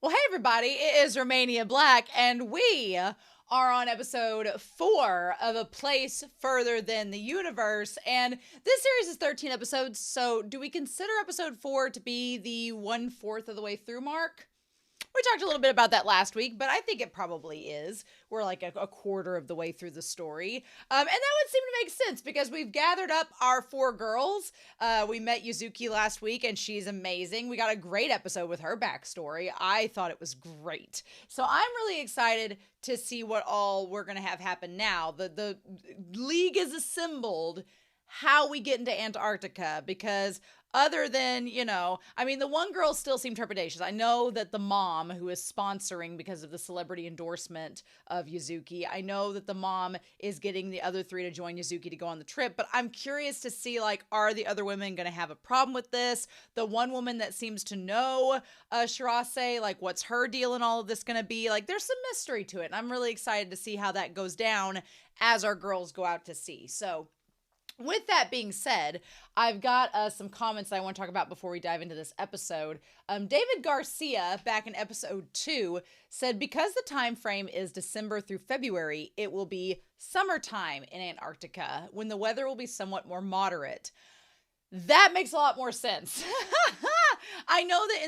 Well, hey, everybody, it is Romania Black, and we are on episode 4 of A Place Further Than the Universe. And this series is 13 episodes, so do we consider episode 4 to be the 1/4 of the way through mark? We talked a little bit about that last week, but I think it probably is. We're like a quarter of the way through the story. And that would seem to make sense because we've gathered up our 4 girls. We met Yuzuki last week, and she's amazing. We got a great episode with her backstory. I thought it was great. So I'm really excited to see what all we're going to have happen now. The league is assembled. How we get into Antarctica, because other than, the one girl still seemed trepidatious. I know that the mom who is sponsoring because of the celebrity endorsement of Yuzuki, I know that the mom is getting the other 3 to join Yuzuki to go on the trip, but I'm curious to see, are the other women going to have a problem with this? The one woman that seems to know Shirase, what's her deal in all of this going to be? There's some mystery to it, and I'm really excited to see how that goes down as our girls go out to sea. So, with that being said, I've got some comments that I want to talk about before we dive into this episode. David Garcia, back in episode 2, said because the time frame is December through February, it will be summertime in Antarctica, when the weather will be somewhat more moderate. That makes a lot more sense. I know that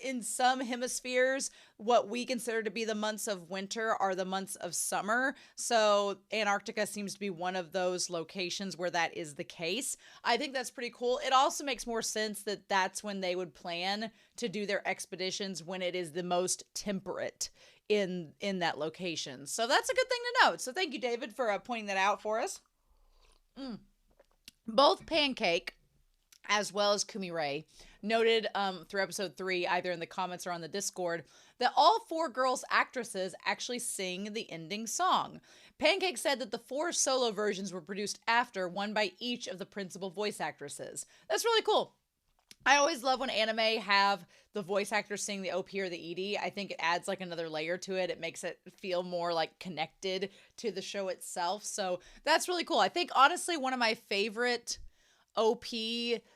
in some hemispheres, what we consider to be the months of winter are the months of summer. So Antarctica seems to be one of those locations where that is the case. I think that's pretty cool. It also makes more sense that that's when they would plan to do their expeditions, when it is the most temperate in that location. So that's a good thing to note. So thank you, David, for pointing that out for us. Both Pancake as well as Kumi Ray noted through episode 3, either in the comments or on the Discord, that all 4 girls actresses actually sing the ending song. Pancake said that the 4 solo versions were produced after, one by each of the principal voice actresses. That's really cool. I always love when anime have the voice actors sing the OP or the ED. I think it adds another layer to it. It makes it feel more connected to the show itself. So that's really cool. I think honestly one of my favorite OP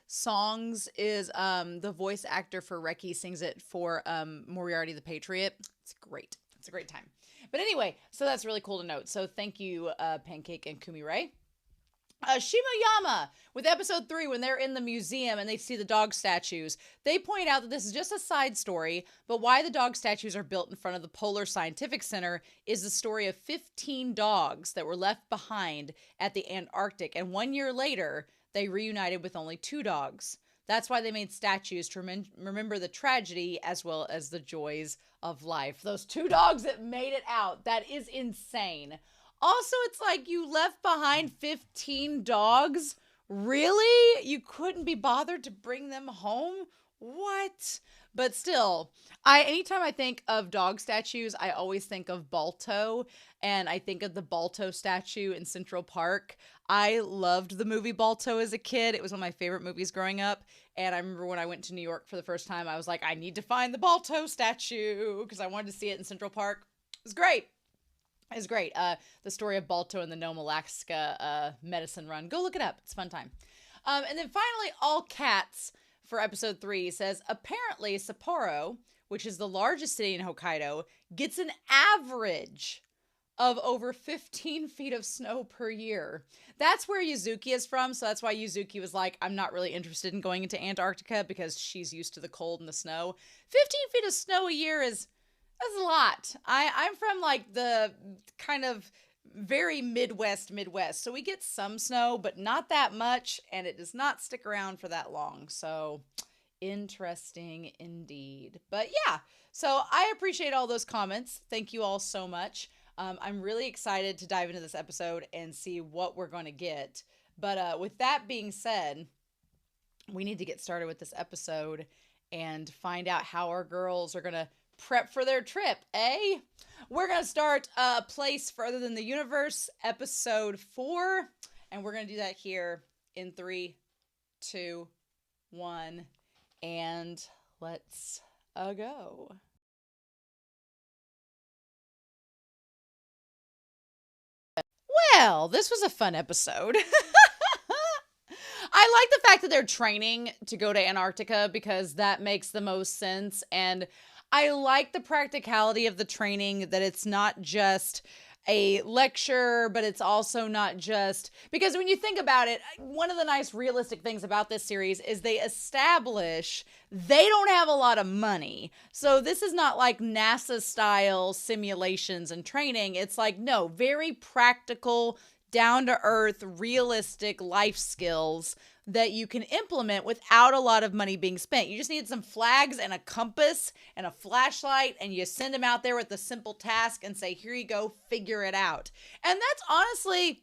songs is the voice actor for Reki sings it for Moriarty the Patriot. It's great. It's a great time. But anyway, so that's really cool to note. So thank you, Pancake and Kumi Ray. Shimoyama, with episode 3, when they're in the museum and they see the dog statues, they point out that this is just a side story, but why the dog statues are built in front of the Polar Scientific Center is the story of 15 dogs that were left behind at the Antarctic, and 1 year later, they reunited with only 2 dogs. That's why they made statues to remember the tragedy as well as the joys of life. Those 2 dogs that made it out, that is insane. Also, it's you left behind 15 dogs? Really? You couldn't be bothered to bring them home? What? But still, anytime I think of dog statues, I always think of Balto, and I think of the Balto statue in Central Park. I loved the movie Balto as a kid. It was one of my favorite movies growing up, and I remember when I went to New York for the first time, I was like, I need to find the Balto statue, because I wanted to see it in Central Park. It was great. It's great. The story of Balto and the Nome, Alaska medicine run. Go look it up. It's a fun time. And then finally, All Cats for episode 3 says, apparently Sapporo, which is the largest city in Hokkaido, gets an average of over 15 feet of snow per year. That's where Yuzuki is from, so that's why Yuzuki was like, I'm not really interested in going into Antarctica because she's used to the cold and the snow. 15 feet of snow a year that's a lot. I'm from the kind of very Midwest, so we get some snow, but not that much, and it does not stick around for that long. So interesting indeed. But yeah, so I appreciate all those comments. Thank you all so much. I'm really excited to dive into this episode and see what we're going to get. But with that being said, we need to get started with this episode and find out how our girls are going to prep for their trip, eh? We're going to start A Place Further Than the Universe, episode 4, and we're going to do that here in 3, 2, 1, and let's go. Well, this was a fun episode. I like the fact that they're training to go to Antarctica because that makes the most sense. And I like the practicality of the training, that it's not just a lecture, but it's also not just, because when you think about it, one of the nice realistic things about this series is they establish they don't have a lot of money. So this is not like NASA style simulations and training. It's like, no, very practical, down to earth, realistic life skills that you can implement without a lot of money being spent. You just need some flags and a compass and a flashlight, and you send them out there with a simple task and say, here you go, figure it out. And that's honestly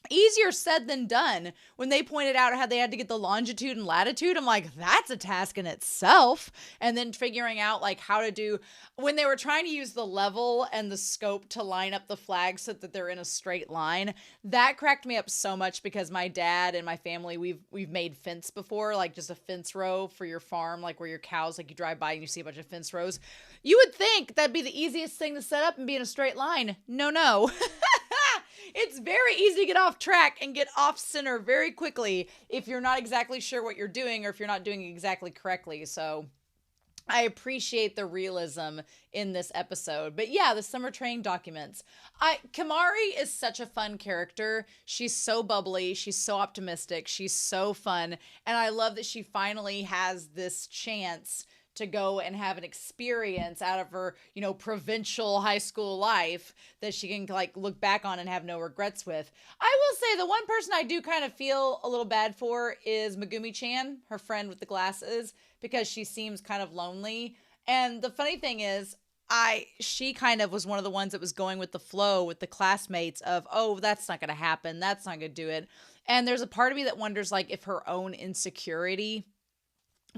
easier said than done. When they pointed out how they had to get the longitude and latitude, I'm like, that's a task in itself. And then figuring out like how to do, when they were trying to use the level and the scope to line up the flags so that they're in a straight line, that cracked me up so much, because my dad and my family, we've made fence before, like just a fence row for your farm, like where your cows, like you drive by and you see a bunch of fence rows. You would think that'd be the easiest thing to set up and be in a straight line. No. It's very easy to get off track and get off center very quickly if you're not exactly sure what you're doing, or if you're not doing it exactly correctly. So I appreciate the realism in this episode. But yeah, the summer training documents. Kamari is such a fun character. She's so bubbly. She's so optimistic. She's so fun. And I love that she finally has this chance to go and have an experience out of her, provincial high school life that she can like look back on and have no regrets with. I will say the one person I do kind of feel a little bad for is Megumi-chan, her friend with the glasses, because she seems kind of lonely. And the funny thing is, she kind of was one of the ones that was going with the flow with the classmates of, oh, that's not going to happen. That's not going to do it. And there's a part of me that wonders like if her own insecurity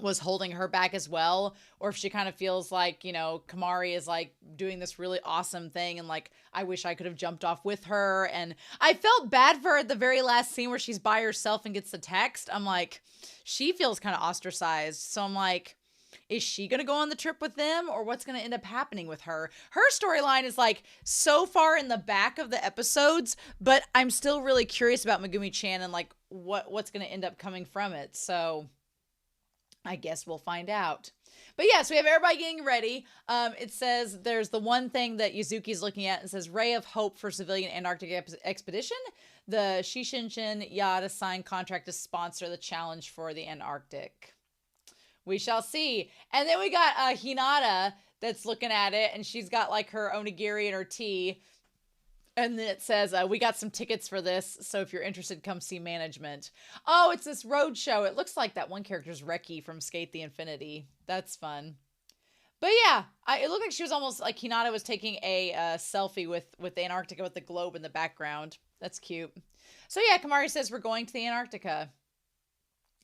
was holding her back as well, or if she kind of feels like, Kamari is like doing this really awesome thing and like, I wish I could have jumped off with her. And I felt bad for her at the very last scene where she's by herself and gets the text. I'm like, she feels kind of ostracized. So I'm like, is she going to go on the trip with them, or what's going to end up happening with her? Her storyline is like so far in the back of the episodes, but I'm still really curious about Megumi-chan and like what's going to end up coming from it. So I guess we'll find out. But yeah, so we have everybody getting ready. It says there's the one thing that Yuzuki's looking at and says, Ray of Hope for Civilian Antarctic Expedition. The Shishinshin Yada signed contract to sponsor the challenge for the Antarctic. We shall see. And then we got Hinata that's looking at it, and she's got like her onigiri and her tea. And then it says, we got some tickets for this, so if you're interested, come see management. Oh, it's this road show. It looks like that one character's Reki from Skate the Infinity. That's fun. But yeah, it looked like she was almost like Hinata was taking a selfie with Antarctica with the globe in the background. That's cute. So yeah, Kamari says, we're going to the Antarctica.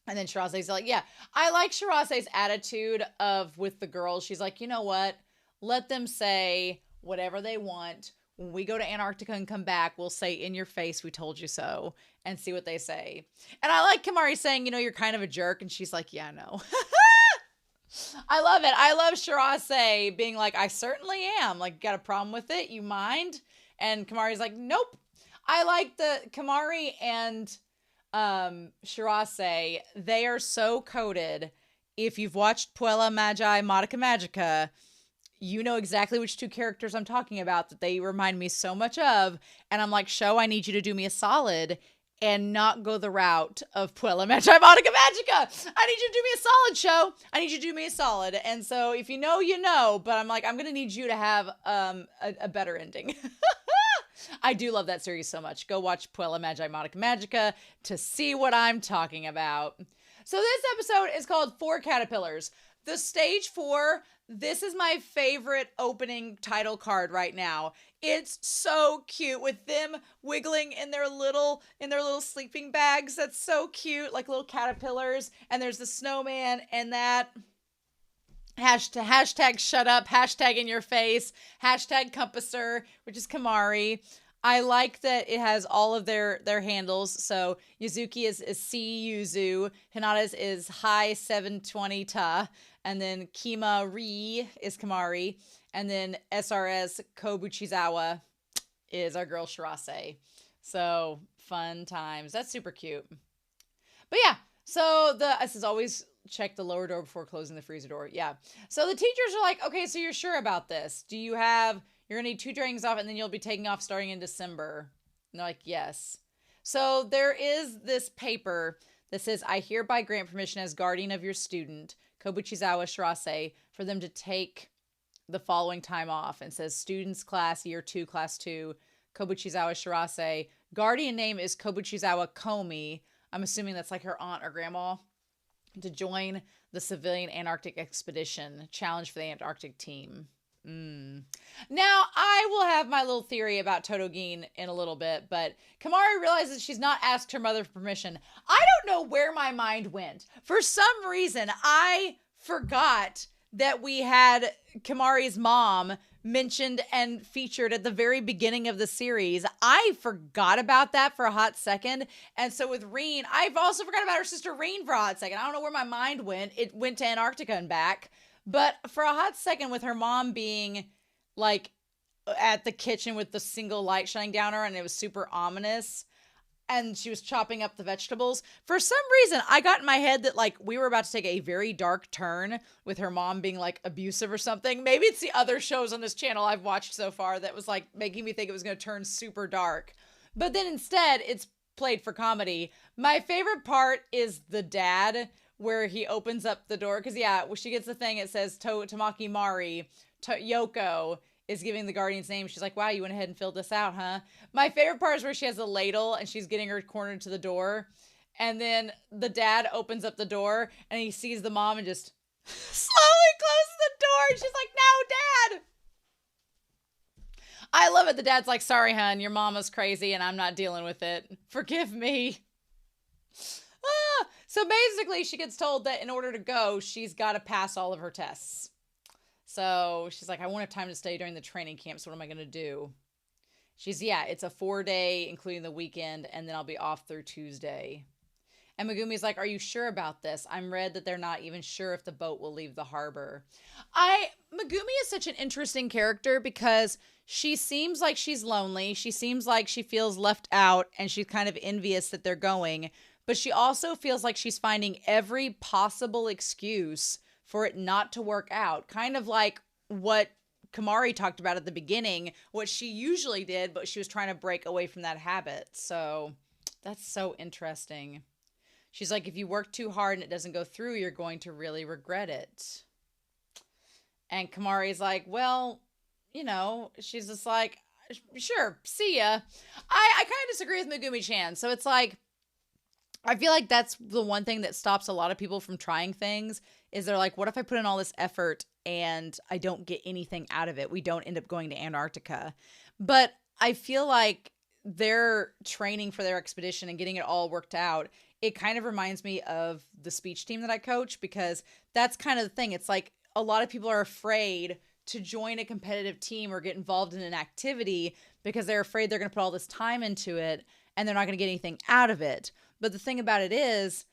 And then Shirase's like, yeah. I like Shirase's attitude of with the girls. She's like, you know what? Let them say whatever they want. When we go to Antarctica and come back, we'll say in your face, we told you so, and see what they say. And I like Kamari saying, you're kind of a jerk. And she's like, yeah, no. I love it. I love Shirase being like, I certainly am. Like, got a problem with it? You mind? And Kamari's like, nope. I like the Kamari and Shirase. They are so coded. If you've watched Puella Magi Madoka Magica, you know exactly which two characters I'm talking about that they remind me so much of. And I'm like, show, I need you to do me a solid and not go the route of Puella Magi Madoka Magica. I need you to do me a solid, show. I need you to do me a solid. And so if you know, you know, but I'm like, I'm going to need you to have a better ending. I do love that series so much. Go watch Puella Magi Madoka Magica to see what I'm talking about. So this episode is called Four Caterpillars. The stage 4, this is my favorite opening title card right now. It's so cute with them wiggling in their little sleeping bags. That's so cute, like little caterpillars. And there's the snowman and that hashtag shut up, hashtag in your face, hashtag compasser, which is Kamari. I like that it has all of their handles. So Yuzuki is C Yuzu, Hinata's is Hi 720 Ta, and then Kima Ri is Kamari, and then SRS Kobuchizawa is our girl Shirase. So fun times. That's super cute. But yeah, so this is always check the lower door before closing the freezer door. Yeah. So the teachers are like, okay, so you're sure about this? You're going to need 2 trainings off and then you'll be taking off starting in December. And they're like, yes. So there is this paper that says, I hereby grant permission as guardian of your student, Kobuchizawa Shirase, for them to take the following time off. And it says, students class, year 2, class 2, Kobuchizawa Shirase. Guardian name is Kobuchizawa Komi. I'm assuming that's like her aunt or grandma. To join the civilian Antarctic expedition. Challenge for the Antarctic team. Now, I will have my little theory about Totogin in a little bit, but Kamari realizes she's not asked her mother for permission. I don't know where my mind went. For some reason, I forgot that we had Kamari's mom mentioned and featured at the very beginning of the series. I forgot about that for a hot second. And so with Reen, I've also forgot about her sister Reen for a hot second. I don't know where my mind went. It went to Antarctica and back. But for a hot second, with her mom being like at the kitchen with the single light shining down her and it was super ominous, and she was chopping up the vegetables, for some reason I got in my head that like we were about to take a very dark turn with her mom being like abusive or something. Maybe it's the other shows on this channel I've watched so far that was like making me think it was going to turn super dark. But then instead it's played for comedy. My favorite part is the dad, where he opens up the door. Because, yeah, when she gets the thing, it says Tamaki Mari. Yoko is giving the guardian's name. She's like, wow, you went ahead and filled this out, huh? My favorite part is where she has a ladle and she's getting her cornered to the door. And then the dad opens up the door and he sees the mom and just slowly closes the door. And she's like, no, Dad. I love it. The dad's like, sorry, hun, your mama's crazy and I'm not dealing with it. Forgive me. So basically, she gets told that in order to go, she's got to pass all of her tests. So she's like, I won't have time to stay during the training camp, so what am I going to do? It's a 4-day, including the weekend, and then I'll be off through Tuesday. And Megumi's like, are you sure about this? I'm read that they're not even sure if the boat will leave the harbor. Megumi is such an interesting character because she seems like she's lonely. She seems like she feels left out, and she's kind of envious that they're going. But she also feels like she's finding every possible excuse for it not to work out. Kind of like what Kamari talked about at the beginning, what she usually did, but she was trying to break away from that habit. So that's so interesting. She's like, if you work too hard and it doesn't go through, you're going to really regret it. And Kamari's like, well, she's just like, sure, see ya. I kind of disagree with Megumi-chan. So it's like, I feel like that's the one thing that stops a lot of people from trying things is they're like, what if I put in all this effort and I don't get anything out of it? We don't end up going to Antarctica. But I feel like their training for their expedition and getting it all worked out, it kind of reminds me of the speech team that I coach, because that's kind of the thing. It's like a lot of people are afraid to join a competitive team or get involved in an activity because they're afraid they're going to put all this time into it and they're not going to get anything out of it. But the thing about it is,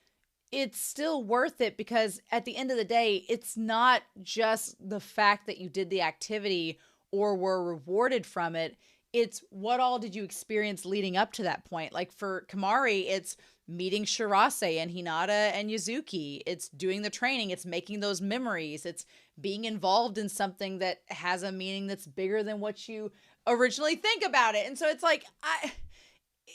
it's still worth it because at the end of the day, it's not just the fact that you did the activity or were rewarded from it. It's what all did you experience leading up to that point. Like for Kamari, it's meeting Shirase and Hinata and Yuzuki. It's doing the training. It's making those memories. It's being involved in something that has a meaning that's bigger than what you originally think about it. And so it's like,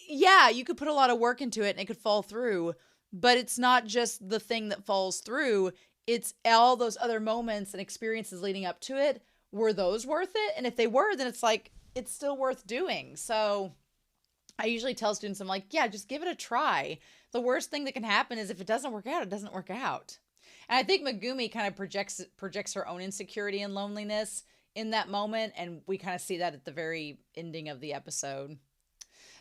yeah, you could put a lot of work into it and it could fall through, but it's not just the thing that falls through. It's all those other moments and experiences leading up to it. Were those worth it? And if they were, then it's like, it's still worth doing. So I usually tell students, I'm like, yeah, just give it a try. The worst thing that can happen is if it doesn't work out, it doesn't work out. And I think Megumi kind of projects her own insecurity and loneliness in that moment. And we kind of see that at the very ending of the episode.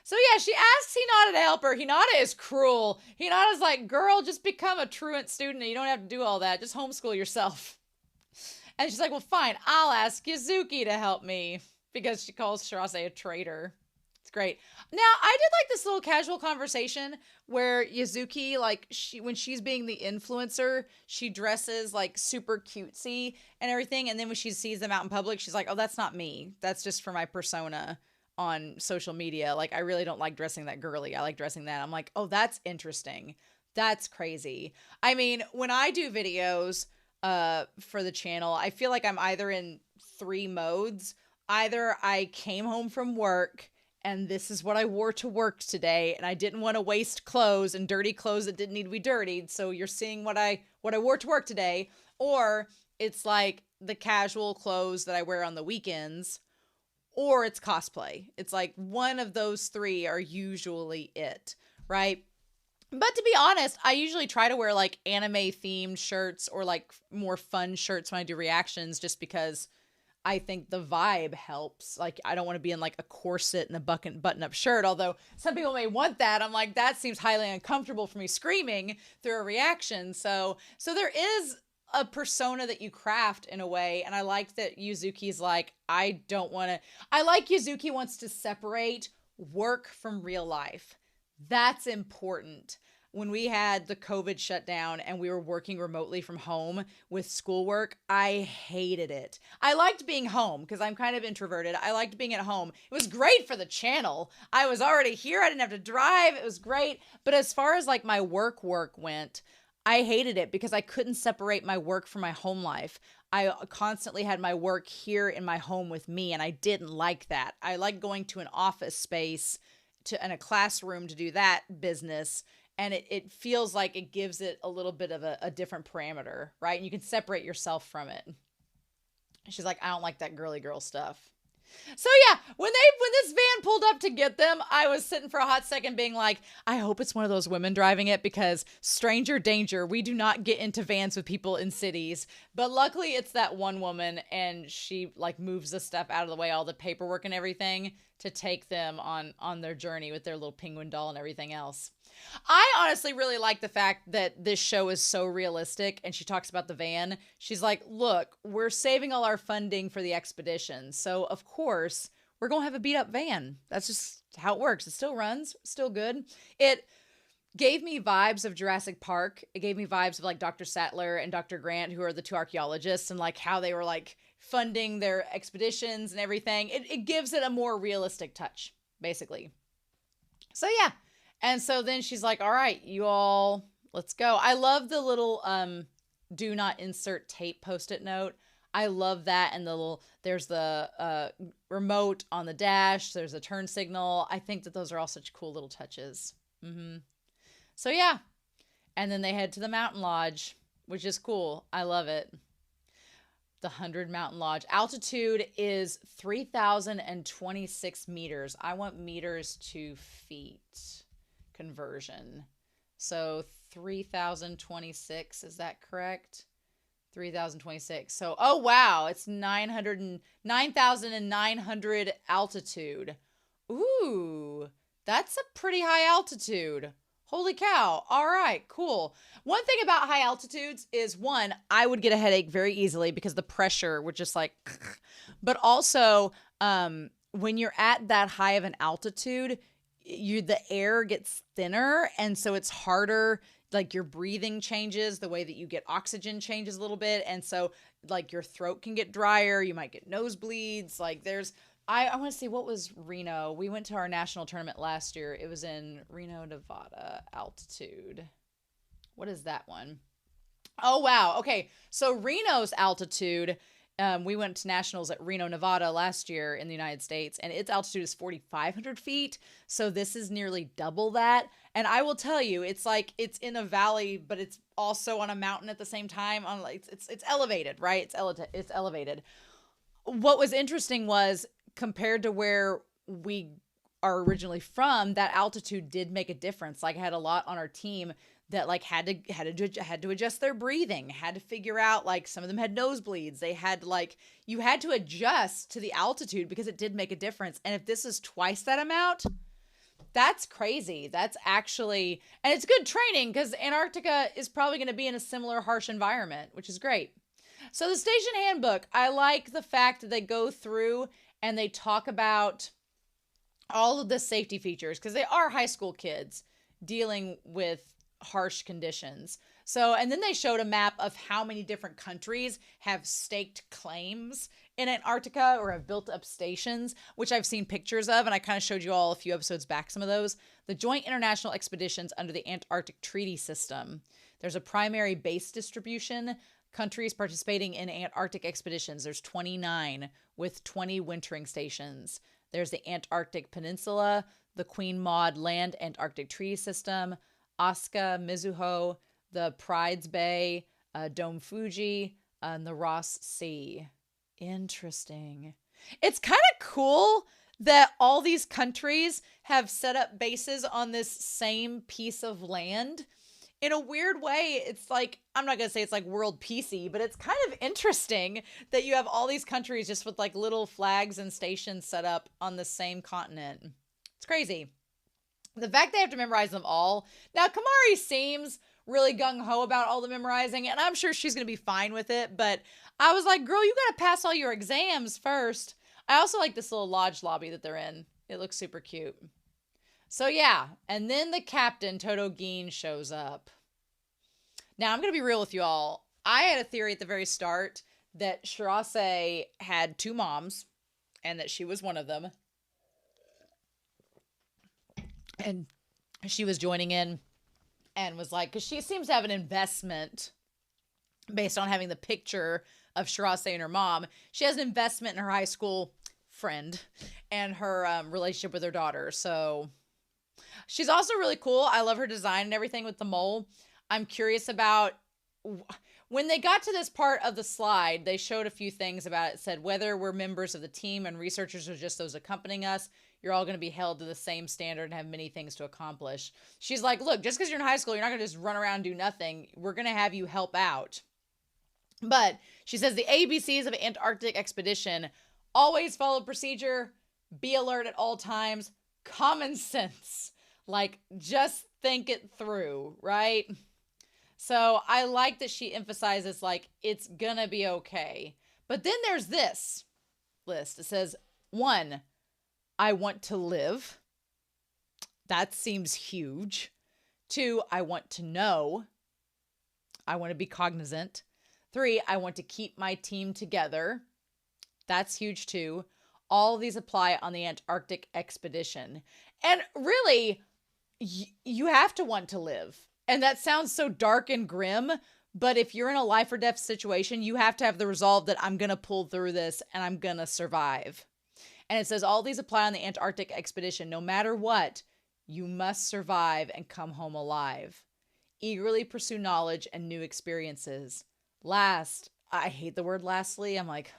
So yeah, she asks Hinata to help her. Hinata is cruel. Hinata's like, girl, just become a truant student and you don't have to do all that. Just homeschool yourself. And she's like, well, fine, I'll ask Yuzuki to help me, because she calls Shirase a traitor. It's great. Now, I did like this little casual conversation where Yuzuki, like, when she's being the influencer, she dresses like super cutesy and everything. And then when she sees them out in public, she's like, oh, that's not me. That's just for my persona on social media. Like, I really don't like dressing that girly. I like dressing that. I'm like, oh, that's interesting. That's crazy. I mean, when I do videos for the channel, I feel like I'm either in three modes. Either I came home from work and this is what I wore to work today, and I didn't want to waste clothes and dirty clothes that didn't need to be dirtied, so you're seeing what I wore to work today. Or it's like the casual clothes that I wear on the weekends, or it's cosplay. It's like one of those three are usually it, right? But to be honest, I usually try to wear like anime themed shirts or like more fun shirts when I do reactions, just because I think the vibe helps. Like, I don't want to be in like a corset and a button up shirt, although some people may want that. I'm like, that seems highly uncomfortable for me screaming through a reaction. So there is a persona that you craft in a way. And I like that Yuzuki's like, I like Yuzuki wants to separate work from real life. That's important. When we had the COVID shutdown and we were working remotely from home with schoolwork, I hated it. I liked being home because I'm kind of introverted. I liked being at home. It was great for the channel. I was already here. I didn't have to drive. It was great. But as far as like my work went, I hated it because I couldn't separate my work from my home life. I constantly had my work here in my home with me, and I didn't like that. I like going to an office space in a classroom to do that business, and it feels like it gives it a little bit of a different parameter, right? And you can separate yourself from it. She's like, I don't like that girly girl stuff. So yeah, when this van pulled up to get them, I was sitting for a hot second being like, I hope it's one of those women driving it, because stranger danger, we do not get into vans with people in cities. But luckily it's that one woman, and she like moves the stuff out of the way, all the paperwork and everything, to take them on their journey with their little penguin doll and everything else. I honestly really like the fact that this show is so realistic, and she talks about the van. She's like, look, we're saving all our funding for the expedition, so of course we're going to have a beat up van. That's just how it works. It still runs, still good. It gave me vibes of Jurassic Park. It gave me vibes of like Dr. Sattler and Dr. Grant, who are the two archaeologists, and like how they were like funding their expeditions and everything. It gives it a more realistic touch, basically. So yeah. And so then she's like, all right, you all, let's go. I love the little do not insert tape post-it note. I love that. And there's the remote on the dash. There's a turn signal. I think that those are all such cool little touches. So yeah. And then they head to the mountain lodge, which is cool. I love it. The 100 Mountain Lodge. Altitude is 3,026 meters. I want meters to feet conversion. So 3,026, is that correct? 3,026. So, oh wow, it's 9,900 altitude. Ooh, that's a pretty high altitude. Holy cow. All right, cool. One thing about high altitudes is, one, I would get a headache very easily because the pressure would just like, but also when you're at that high of an altitude, the air gets thinner, and so it's harder. Like your breathing changes, the way that you get oxygen changes a little bit, and so like your throat can get drier. You might get nosebleeds. Like I want to see, what was Reno? We went to our national tournament last year. It was in Reno, Nevada. Altitude. What is that one? Oh, wow. Okay. So Reno's altitude, we went to nationals at Reno, Nevada last year in the United States, and its altitude is 4,500 feet. So this is nearly double that. And I will tell you, it's like it's in a valley, but it's also on a mountain at the same time. It's elevated, right? It's elevated. What was interesting was, compared to where we are originally from, that altitude did make a difference. Like, I had a lot on our team that like had to adjust their breathing, had to figure out, like, some of them had nosebleeds. They had you had to adjust to the altitude because it did make a difference. And if this is twice that amount, that's crazy. That's actually, and it's good training because Antarctica is probably going to be in a similar harsh environment, which is great. So the station handbook, I like the fact that they go through and they talk about all of the safety features, because they are high school kids dealing with harsh conditions. So, and then they showed a map of how many different countries have staked claims in Antarctica or have built up stations, which I've seen pictures of. And I kind of showed you all a few episodes back some of those. The Joint International Expeditions under the Antarctic Treaty System. There's a primary base distribution. Countries participating in Antarctic expeditions. There's 29 with 20 wintering stations. There's the Antarctic Peninsula, the Queen Maud Land Antarctic Treaty System, Asuka, Mizuho, the Prides Bay, Dome Fuji, and the Ross Sea. Interesting. It's kind of cool that all these countries have set up bases on this same piece of land. In a weird way, it's like, I'm not going to say it's like world peacey, but it's kind of interesting that you have all these countries just with like little flags and stations set up on the same continent. It's crazy. The fact they have to memorize them all. Now, Kamari seems really gung-ho about all the memorizing, and I'm sure she's going to be fine with it, but I was like, girl, you got to pass all your exams first. I also like this little lodge lobby that they're in. It looks super cute. So yeah, and then the captain, Toto Gin, shows up. Now, I'm going to be real with you all. I had a theory at the very start that Shirase had two moms and that she was one of them. And she was joining in and was like, because she seems to have an investment based on having the picture of Shirase and her mom. She has an investment in her high school friend and her relationship with her daughter. So she's also really cool. I love her design and everything with the mole. I'm curious about when they got to this part of the slide, they showed a few things about it. It said whether we're members of the team and researchers or just those accompanying us, you're all going to be held to the same standard and have many things to accomplish. She's like, look, just because you're in high school, you're not going to just run around and do nothing. We're going to have you help out. But she says the ABCs of Antarctic expedition: always follow procedure, be alert at all times, common sense. Like, just think it through, right? So I like that she emphasizes, like, it's gonna be okay. But then there's this list. It says, 1, I want to live. That seems huge. 2, I want to know. I want to be cognizant. 3, I want to keep my team together. That's huge too. All of these apply on the Antarctic expedition. And really, you have to want to live. And that sounds so dark and grim, but if you're in a life or death situation, you have to have the resolve that I'm going to pull through this and I'm going to survive. And it says all these apply on the Antarctic expedition. No matter what, you must survive and come home alive. Eagerly pursue knowledge and new experiences. Last, I hate the word lastly. I'm like,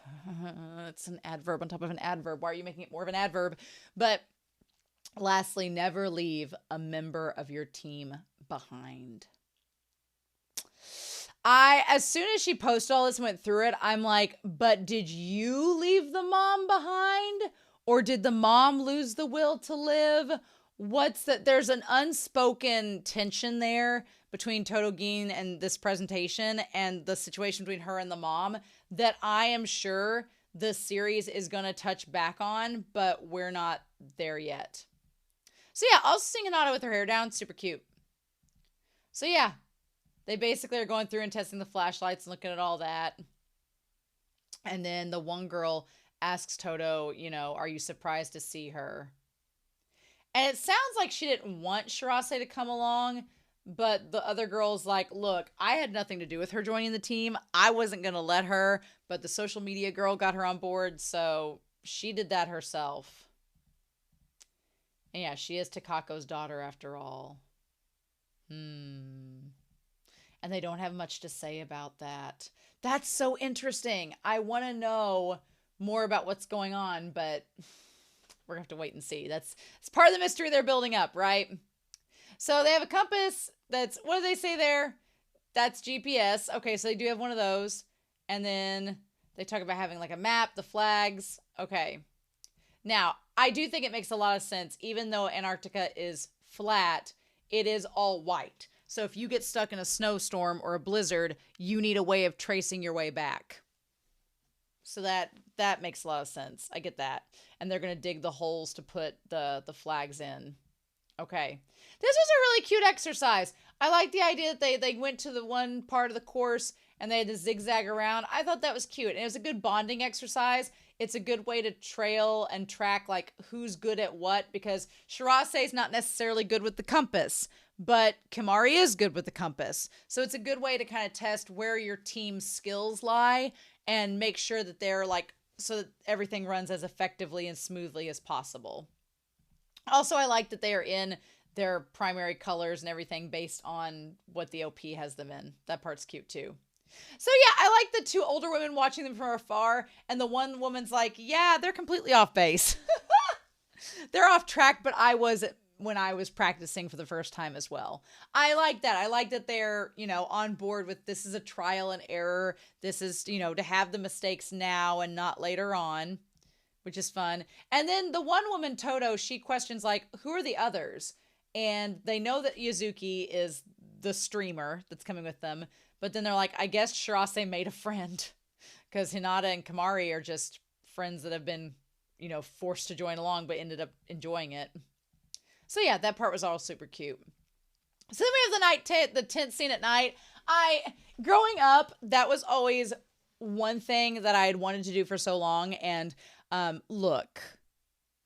it's an adverb on top of an adverb. Why are you making it more of an adverb? But lastly, never leave a member of your team behind. As soon as she posted all this and went through it, I'm like, but did you leave the mom behind? Or did the mom lose the will to live? What's that? There's an unspoken tension there between Toto Gin and this presentation and the situation between her and the mom that I am sure the series is going to touch back on, but we're not there yet. So yeah, also seeing Hinata with her hair down, super cute. So yeah, they basically are going through and testing the flashlights and looking at all that. And then the one girl asks Toto, are you surprised to see her? And it sounds like she didn't want Shirase to come along, but the other girl's like, look, I had nothing to do with her joining the team. I wasn't going to let her, but the social media girl got her on board, so she did that herself. And yeah, she is Takako's daughter after all. And they don't have much to say about that. That's so interesting. I want to know more about what's going on, but we're going to have to wait and see. It's part of the mystery they're building up, right? So they have a compass that's, what do they say there? That's GPS. Okay, so they do have one of those. And then they talk about having like a map, the flags. Okay. Now, I do think it makes a lot of sense. Even though Antarctica is flat, it is all white. So if you get stuck in a snowstorm or a blizzard, you need a way of tracing your way back. So that makes a lot of sense. I get that. And they're going to dig the holes to put the flags in. Okay. This was a really cute exercise. I like the idea that they went to the one part of the course and they had to zigzag around. I thought that was cute. And it was a good bonding exercise. It's a good way to trail and track like who's good at what, because Shirase is not necessarily good with the compass, but Kimari is good with the compass. So it's a good way to kind of test where your team's skills lie and make sure that they're like, so that everything runs as effectively and smoothly as possible. Also, I like that they are in their primary colors and everything based on what the OP has them in. That part's cute too. So yeah, I like the two older women watching them from afar, and the one woman's like, yeah, they're completely off base. They're off track, but I was when I was practicing for the first time as well. I like that. I like that they're, on board with this is a trial and error. This is, to have the mistakes now and not later on, which is fun. And then the one woman, Toto, she questions like, who are the others? And they know that Yuzuki is the streamer that's coming with them. But then they're like, I guess Shirase made a friend, because Hinata and Kimari are just friends that have been, forced to join along, but ended up enjoying it. So yeah, that part was all super cute. So then we have the tent scene at night. Growing up, that was always one thing that I had wanted to do for so long. And look,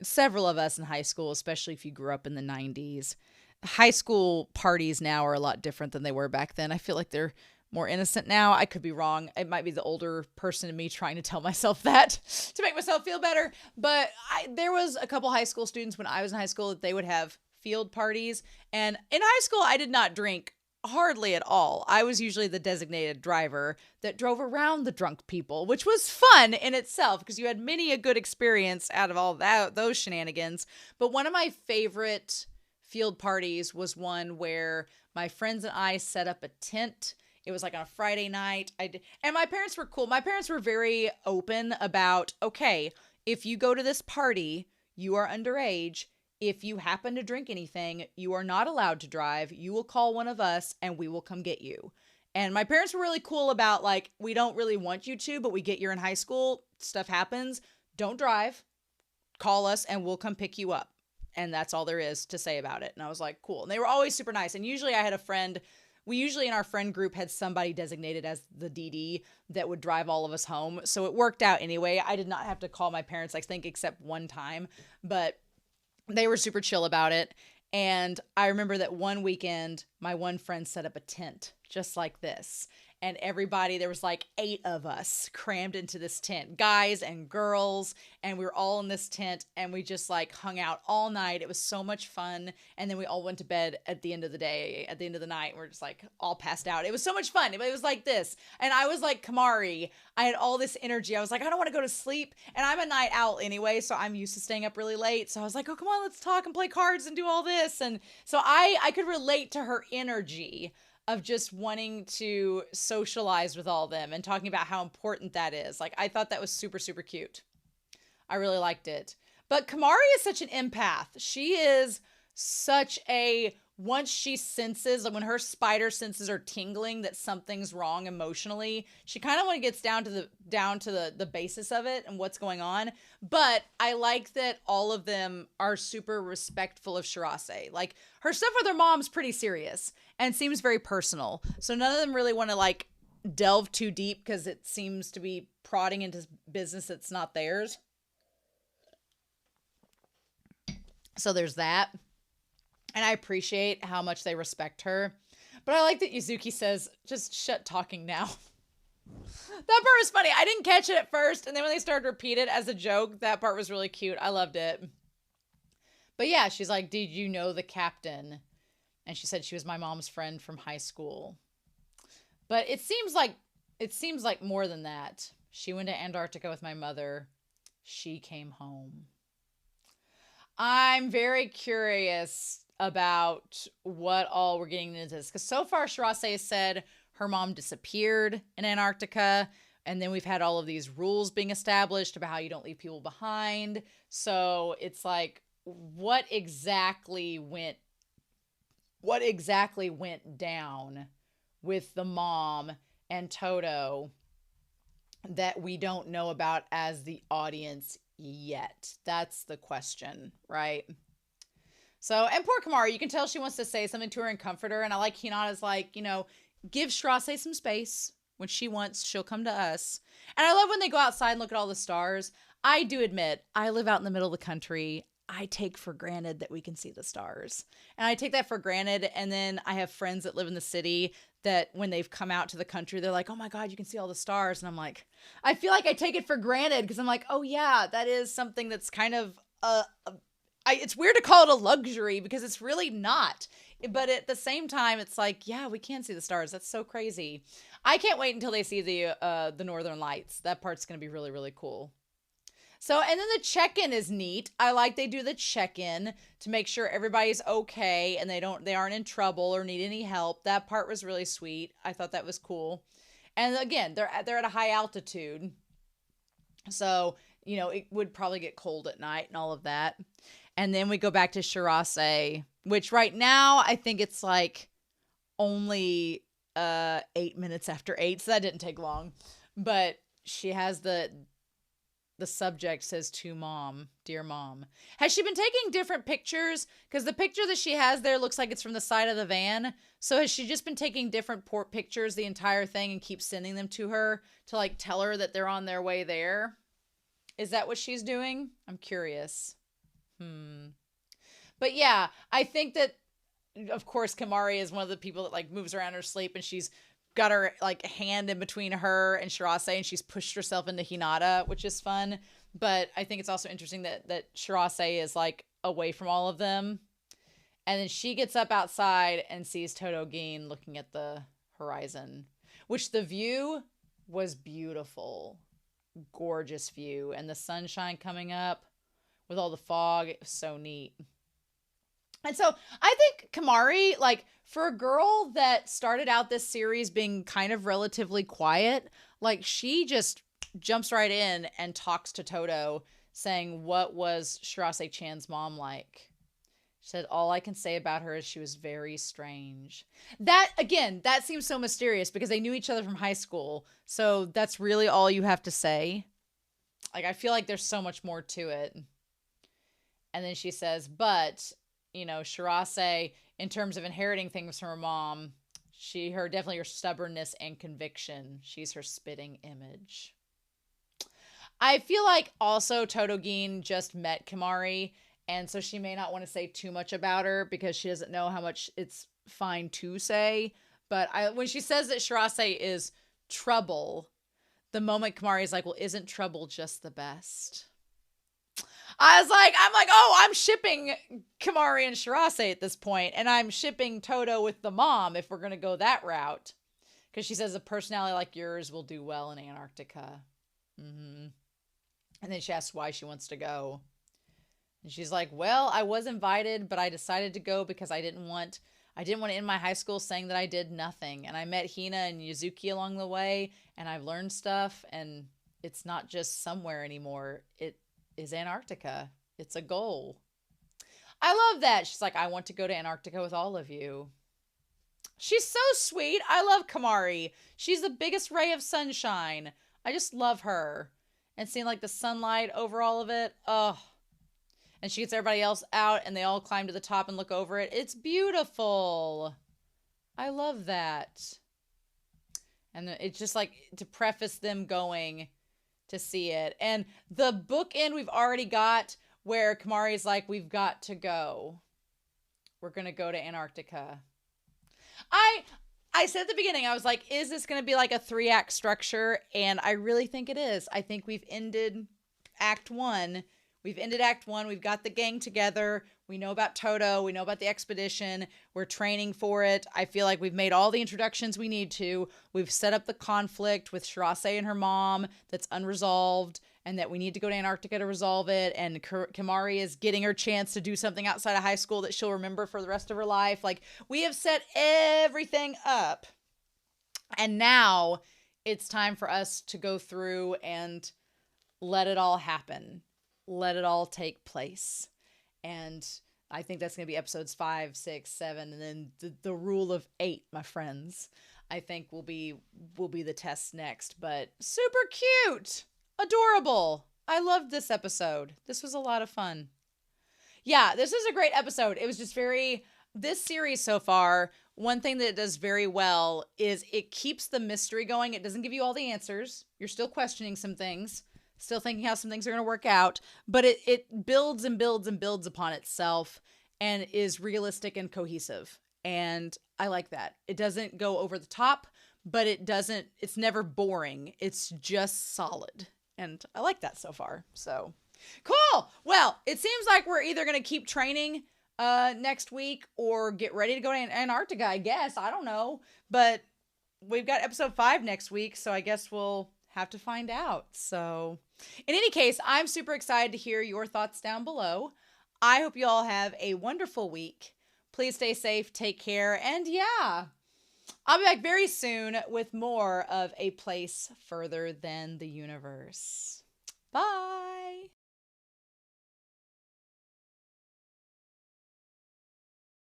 several of us in high school, especially if you grew up in the 90s, high school parties now are a lot different than they were back then. I feel like they're more innocent now. I could be wrong. It might be the older person in me trying to tell myself that to make myself feel better. But there was a couple high school students when I was in high school that they would have field parties. And in high school, I did not drink hardly at all. I was usually the designated driver that drove around the drunk people, which was fun in itself because you had many a good experience out of all those shenanigans. But one of my favorite field parties was one where my friends and I set up a tent. It was like on a Friday night. And my parents were cool. My parents were very open about, okay, if you go to this party, you are underage. If you happen to drink anything, you are not allowed to drive. You will call one of us and we will come get you. And my parents were really cool about like, we don't really want you to, but we get you're in high school, stuff happens. Don't drive. Call us and we'll come pick you up. And that's all there is to say about it. And I was like, cool. And they were always super nice. And usually I had a friend. We usually in our friend group had somebody designated as the DD that would drive all of us home. So it worked out anyway. I did not have to call my parents, I think, except one time. But they were super chill about it. And I remember that one weekend, my one friend set up a tent just like this. And everybody, there was like 8 of us crammed into this tent, guys and girls. And we were all in this tent and we just like hung out all night. It was so much fun. And then we all went to bed at the end of the day, at the end of the night. We're just like all passed out. It was so much fun. It was like this. And I was like Kimari. I had all this energy. I was like, I don't want to go to sleep. And I'm a night owl anyway, so I'm used to staying up really late. So I was like, oh, come on, let's talk and play cards and do all this. And so I could relate to her energy of just wanting to socialize with all of them and talking about how important that is. Like, I thought that was super, super cute. I really liked it. But Kamari is such an empath. She is such a, once she senses, like when her spider senses are tingling that something's wrong emotionally, she kind of gets down to the basis of it and what's going on. But I like that all of them are super respectful of Shirase. Like, her stuff with her mom's pretty serious and seems very personal. So none of them really want to like delve too deep because it seems to be prodding into business that's not theirs. So there's that. And I appreciate how much they respect her. But I like that Yuzuki says, just shut talking now. That part was funny. I didn't catch it at first. And then when they started to repeat it as a joke, that part was really cute. I loved it. But yeah, she's like, did you know the captain? And she said she was my mom's friend from high school. But it seems like more than that. She went to Antarctica with my mother. She came home. I'm very curious about what all we're getting into this. Because so far, Shirase has said her mom disappeared in Antarctica. And then we've had all of these rules being established about how you don't leave people behind. So it's like, what exactly went down with the mom and Toto that we don't know about as the audience yet? That's the question, right? So, and poor Kamari, you can tell she wants to say something to her and comfort her. And I like Hinata's like, give Shirase some space. When she wants, she'll come to us. And I love when they go outside and look at all the stars. I do admit, I live out in the middle of the country. I take for granted that we can see the stars. And I take that for granted. And then I have friends that live in the city that when they've come out to the country, they're like, oh my God, you can see all the stars. And I'm like, I feel like I take it for granted because I'm like, oh yeah, that is something that's kind of, it's weird to call it a luxury because it's really not. But at the same time, it's like, yeah, we can see the stars. That's so crazy. I can't wait until they see the Northern Lights. That part's going to be really, really cool. So, and then the check-in is neat. I like they do the check-in to make sure everybody's okay and they aren't in trouble or need any help. That part was really sweet. I thought that was cool. And again, they're at a high altitude. So, it would probably get cold at night and all of that. And then we go back to Shirase, which right now I think it's like only 8 minutes after 8, so that didn't take long. But she has the subject says to mom, dear mom. Has she been taking different pictures? Because the picture that she has there looks like it's from the side of the van. So has she just been taking different pictures the entire thing and keep sending them to her to like tell her that they're on their way there? Is that what she's doing? I'm curious. But yeah, I think that, of course, Kamari is one of the people that like moves around in her sleep, and she's got her like hand in between her and Shirase, and she's pushed herself into Hinata, which is fun. But I think it's also interesting that Shirase is like away from all of them. And then she gets up outside and sees Todogin looking at the horizon, which the view was beautiful. Gorgeous view. And the sunshine coming up with all the fog. It was so neat. And so I think Kamari, like, for a girl that started out this series being kind of relatively quiet, like, she just jumps right in and talks to Todo, saying, what was Shirase-chan's mom like? She said, all I can say about her is she was very strange. That, again, that seems so mysterious because they knew each other from high school. So that's really all you have to say. Like, I feel like there's so much more to it. And then she says, but, Shirase, in terms of inheriting things from her mom, definitely her stubbornness and conviction. She's her spitting image. I feel like also Todogin just met Kamari, and so she may not want to say too much about her because she doesn't know how much it's fine to say. But when she says that Shirase is trouble, the moment Kamari is like, well, isn't trouble just the best? I'm like, oh, I'm shipping Kamari and Shirase at this point, and I'm shipping Todo with the mom if we're going to go that route. Because she says a personality like yours will do well in Antarctica. And then she asks why she wants to go. And she's like, well, I was invited, but I decided to go because I didn't want to end my high school saying that I did nothing. And I met Hina and Yuzuki along the way, and I've learned stuff, and it's not just somewhere anymore. It is Antarctica. It's a goal. I love that. She's like, I want to go to Antarctica with all of you. She's so sweet. I love Kamari. She's the biggest ray of sunshine. I just love her. And seeing like the sunlight over all of it. Oh. And she gets everybody else out and they all climb to the top and look over it. It's beautiful. I love that. And it's just like to preface them going to see it. And the bookend we've already got where Kamari's like, we've got to go. We're going to go to Antarctica. I said at the beginning, I was like, is this going to be like a 3-act structure? And I really think it is. I think we've ended Act 1. We've got the gang together. We know about Todo. We know about the expedition. We're training for it. I feel like we've made all the introductions we need to. We've set up the conflict with Shirase and her mom that's unresolved and that we need to go to Antarctica to resolve it. And Kamari is getting her chance to do something outside of high school that she'll remember for the rest of her life. Like, we have set everything up. And now it's time for us to go through and let it all happen. Let it all take place. And I think that's going to be episodes 5, 6, 7, and then the rule of 8, my friends, I think will be the test next. But super cute, adorable. I loved this episode. This was a lot of fun. Yeah, this is a great episode. It was just this series so far, one thing that it does very well is it keeps the mystery going. It doesn't give you all the answers. You're still questioning some things, still thinking how some things are going to work out, but it builds and builds and builds upon itself and is realistic and cohesive. And I like that. It doesn't go over the top, but it's never boring. It's just solid. And I like that so far. So cool. Well, it seems like we're either going to keep training next week or get ready to go to Antarctica, I guess. I don't know. But we've got episode 5 next week, so I guess we'll have to find out. So in any case, I'm super excited to hear your thoughts down below. I hope you all have a wonderful week. Please stay safe, take care, and yeah, I'll be back very soon with more of A Place Further Than the Universe. Bye.